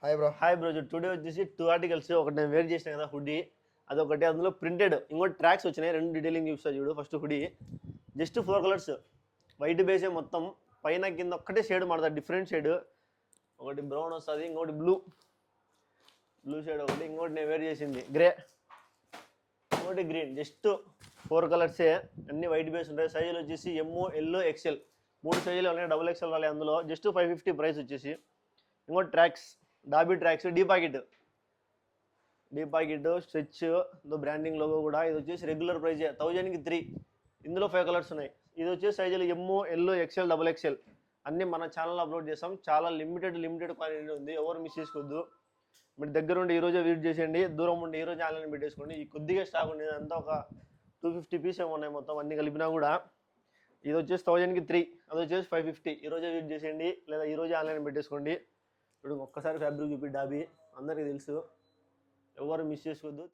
Hi bro. Hi bro. Today వచ్చేసి 2 articles. ఒకటి నేను వేర్ చేసిన కదా హుడీ, అదొకటి. అందులో ప్రింటెడ్ ఇంకోటి ట్రాక్స్ వచ్చినాయి. 2 డీటెయిలింగ్ చూస్తా చూడు. First hoodie just 4 colours, white బేసే మొత్తం. పైన కింద ఒక్కటే షేడ్ మాడతారు, డిఫరెంట్ షేడ్. ఒకటి బ్రౌన్ వస్తుంది, ఇంకోటి బ్లూ షేడ్ ఒకటి, ఇంకోటి నేను వేర్ చేసింది గ్రే, ఇంకోటి గ్రీన్. జస్ట్ 4 కలర్సే, అన్ని వైట్ బేస్ ఉంటాయి. సైజులు వచ్చేసి ఎంఓ, ఎల్, ఎక్స్ఎల్ 3 సైజులు ఉన్నాయి. డబుల్ ఎక్స్ఎల్ రాలే అందులో. జస్ట్ 550 ప్రైస్ వచ్చేసి. ఇంకోటి tracks, dobby tracks, deep pocket stretch branding logo కూడా. ఇది వచ్చేసి రెగ్యులర్ ప్రైజే 1000కి 3. ఇందులో 5 కలర్స్ ఉన్నాయి. ఇది వచ్చేసి సైజులు M, L, XL, double XL అన్నీ మన ఛానల్లో అప్లోడ్ చేస్తాం. చాలా లిమిటెడ్ క్వాంటిటీ ఉంది, ఎవరు మిస్ చేసుకోవద్దు. మీరు దగ్గర ఉండి ఈరోజే విజిట్ చేసేయండి, దూరం ఉండి ఈరోజు ఆన్లైన్ పెట్టేసుకోండి. ఈ కొద్దిగా స్టాక్ ఉండేది అంతా ఒక 250 పీస్ ఏమో ఉన్నాయి మొత్తం అన్ని కలిపినా కూడా. ఇది వచ్చేసి 1000కి 3, అది వచ్చేసి 550. ఈరోజే విజిట్ చేసేయండి, లేదా ఈరోజే ఆన్లైన్ పెట్టేసుకోండి. ఇప్పుడు ఒక్కసారి ఫ్యాబ్రిక్ చూపి డాబీ అందరికీ తెలుసు, ఎవరు మిస్ చేసుకోవద్దు.